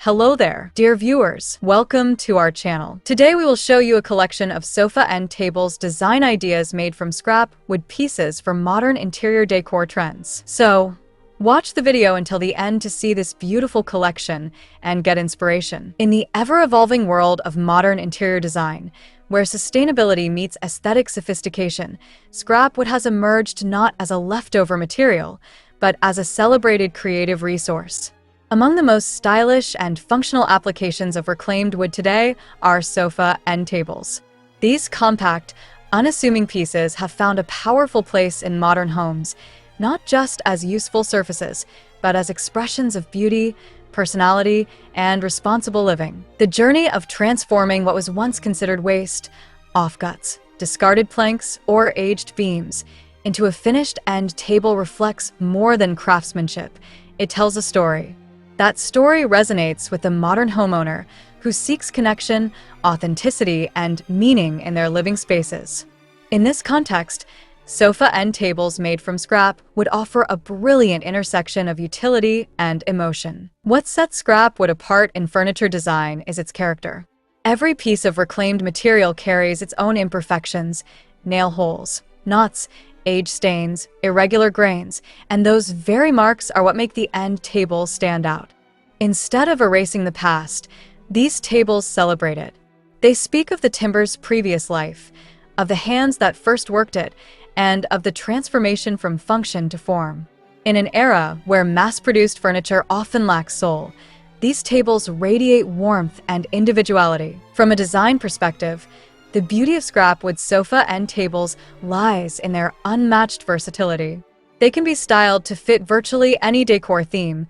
Hello there, dear viewers. Welcome to our channel. Today we will show you a collection of sofa end tables design ideas made from scrap wood pieces for modern interior decor trends. So, watch the video until the end to see this beautiful collection and get inspiration. In the ever-evolving world of modern interior design, where sustainability meets aesthetic sophistication, scrap wood has emerged not as a leftover material, but as a celebrated creative resource. Among the most stylish and functional applications of reclaimed wood today are sofa end tables. These compact, unassuming pieces have found a powerful place in modern homes, not just as useful surfaces, but as expressions of beauty, personality, and responsible living. The journey of transforming what was once considered waste, offcuts, discarded planks, or aged beams into a finished end table reflects more than craftsmanship. It tells a story. That story resonates with the modern homeowner who seeks connection, authenticity, and meaning in their living spaces. In this context, sofa end tables made from scrap would offer a brilliant intersection of utility and emotion. What sets scrap wood apart in furniture design is its character. Every piece of reclaimed material carries its own imperfections, nail holes, knots, age stains, irregular grains, and those very marks are what make the end table stand out. Instead of erasing the past, these tables celebrate it. They speak of the timber's previous life, of the hands that first worked it, and of the transformation from function to form. In an era where mass-produced furniture often lacks soul, these tables radiate warmth and individuality. From a design perspective, the beauty of scrap wood sofa end tables lies in their unmatched versatility. They can be styled to fit virtually any decor theme: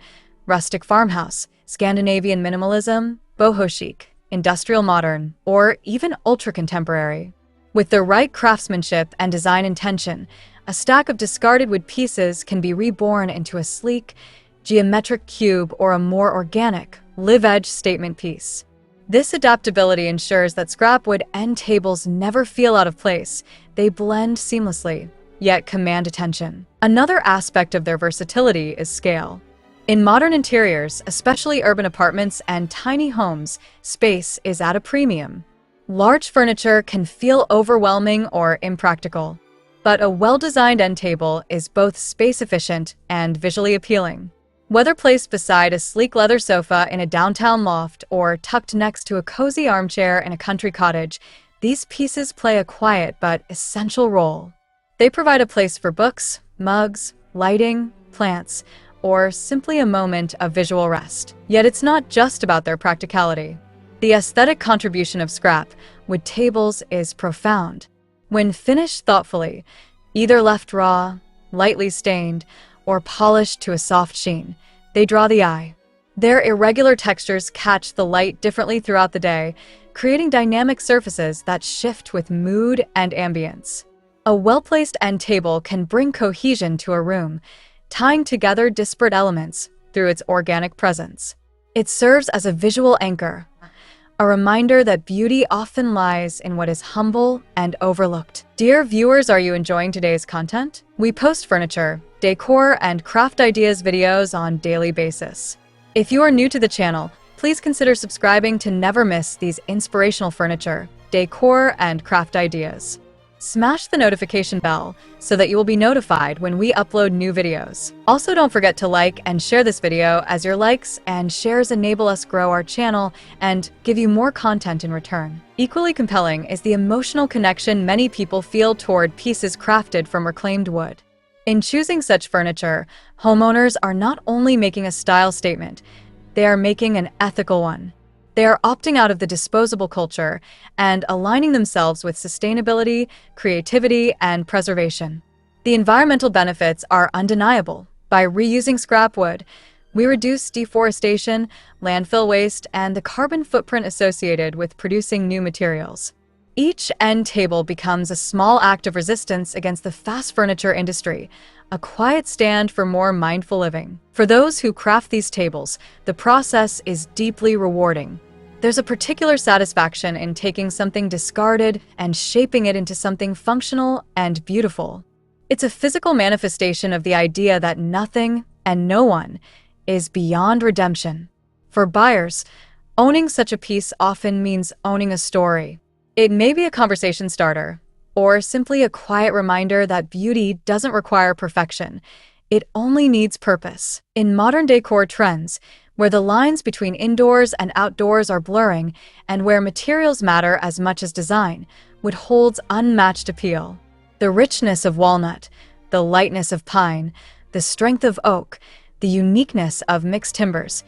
rustic farmhouse, Scandinavian minimalism, boho chic, industrial modern, or even ultra-contemporary. With the right craftsmanship and design intention, a stack of discarded wood pieces can be reborn into a sleek, geometric cube or a more organic, live-edge statement piece. This adaptability ensures that scrap wood end tables never feel out of place. They blend seamlessly, yet command attention. Another aspect of their versatility is scale. In modern interiors, especially urban apartments and tiny homes, space is at a premium. Large furniture can feel overwhelming or impractical, but a well-designed end table is both space-efficient and visually appealing. Whether placed beside a sleek leather sofa in a downtown loft or tucked next to a cozy armchair in a country cottage, these pieces play a quiet but essential role. They provide a place for books, mugs, lighting, plants, or simply a moment of visual rest. Yet it's not just about their practicality. The aesthetic contribution of scrap wood tables is profound. When finished thoughtfully, either left raw, lightly stained, or polished to a soft sheen, they draw the eye. Their irregular textures catch the light differently throughout the day, creating dynamic surfaces that shift with mood and ambience. A well-placed end table can bring cohesion to a room, tying together disparate elements through its organic presence. It serves as a visual anchor, a reminder that beauty often lies in what is humble and overlooked. Dear viewers, are you enjoying today's content? We post furniture, decor, and craft ideas videos on a daily basis. If you are new to the channel, please consider subscribing to never miss these inspirational furniture, decor, and craft ideas. Smash the notification bell so that you will be notified when we upload new videos. Also, don't forget to like and share this video, as your likes and shares enable us grow our channel and give you more content in return. Equally compelling is the emotional connection many people feel toward pieces crafted from reclaimed wood. In choosing such furniture, homeowners are not only making a style statement, they are making an ethical one. They are opting out of the disposable culture and aligning themselves with sustainability, creativity, and preservation. The environmental benefits are undeniable. By reusing scrap wood, we reduce deforestation, landfill waste, and the carbon footprint associated with producing new materials. Each end table becomes a small act of resistance against the fast furniture industry, a quiet stand for more mindful living. For those who craft these tables, the process is deeply rewarding. There's a particular satisfaction in taking something discarded and shaping it into something functional and beautiful. It's a physical manifestation of the idea that nothing and no one is beyond redemption. For buyers, owning such a piece often means owning a story. It may be a conversation starter, or simply a quiet reminder that beauty doesn't require perfection. It only needs purpose. In modern decor trends, where the lines between indoors and outdoors are blurring, and where materials matter as much as design, wood holds unmatched appeal. The richness of walnut, the lightness of pine, the strength of oak, the uniqueness of mixed timbers,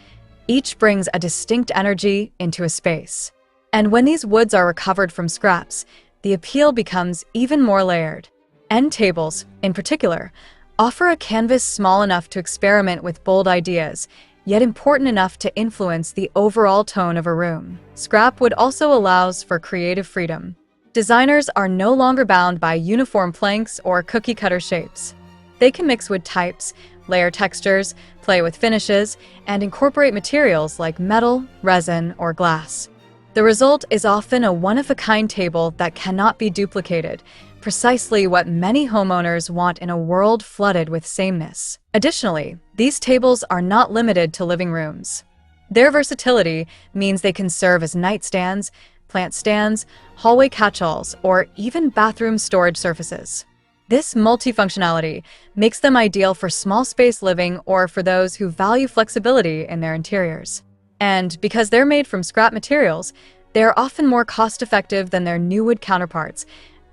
each brings a distinct energy into a space. And when these woods are recovered from scraps, the appeal becomes even more layered. End tables, in particular, offer a canvas small enough to experiment with bold ideas, yet important enough to influence the overall tone of a room. Scrap wood also allows for creative freedom. Designers are no longer bound by uniform planks or cookie-cutter shapes. They can mix wood types, layer textures, play with finishes, and incorporate materials like metal, resin, or glass. The result is often a one-of-a-kind table that cannot be duplicated, precisely what many homeowners want in a world flooded with sameness. Additionally, these tables are not limited to living rooms. Their versatility means they can serve as nightstands, plant stands, hallway catch-alls, or even bathroom storage surfaces. This multifunctionality makes them ideal for small space living or for those who value flexibility in their interiors. And because they're made from scrap materials, they are often more cost-effective than their new wood counterparts,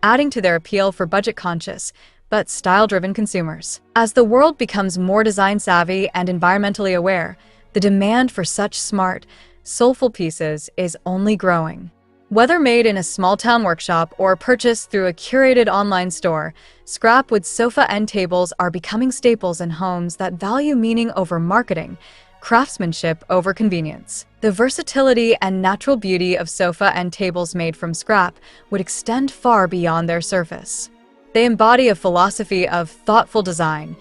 adding to their appeal for budget-conscious but style-driven consumers. As the world becomes more design-savvy and environmentally aware, the demand for such smart, soulful pieces is only growing. Whether made in a small-town workshop or purchased through a curated online store, scrap wood sofa end tables are becoming staples in homes that value meaning over marketing, craftsmanship over convenience. The versatility and natural beauty of sofa end tables made from scrap would extend far beyond their surface. They embody a philosophy of thoughtful design,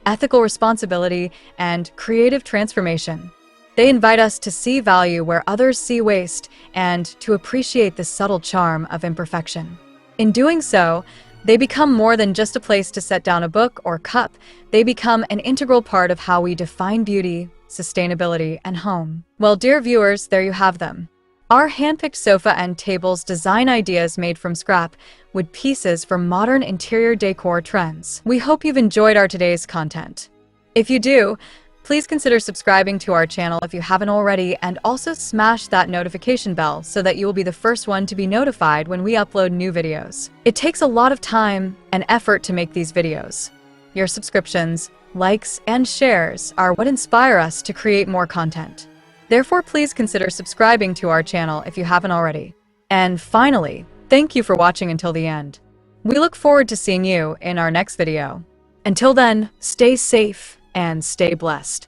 ethical responsibility, and creative transformation. They invite us to see value where others see waste and to appreciate the subtle charm of imperfection. In doing so, they become more than just a place to set down a book or cup. They become an integral part of how we define beauty, sustainability, and home. Well, dear viewers, there you have them. Our handpicked sofa and tables design ideas made from scrap wood pieces for modern interior decor trends. We hope you've enjoyed our today's content. If you do, please consider subscribing to our channel if you haven't already, and also smash that notification bell so that you will be the first one to be notified when we upload new videos. It takes a lot of time and effort to make these videos. Your subscriptions, likes, and shares are what inspire us to create more content. Therefore, please consider subscribing to our channel if you haven't already. And finally, thank you for watching until the end. We look forward to seeing you in our next video. Until then, stay safe and stay blessed.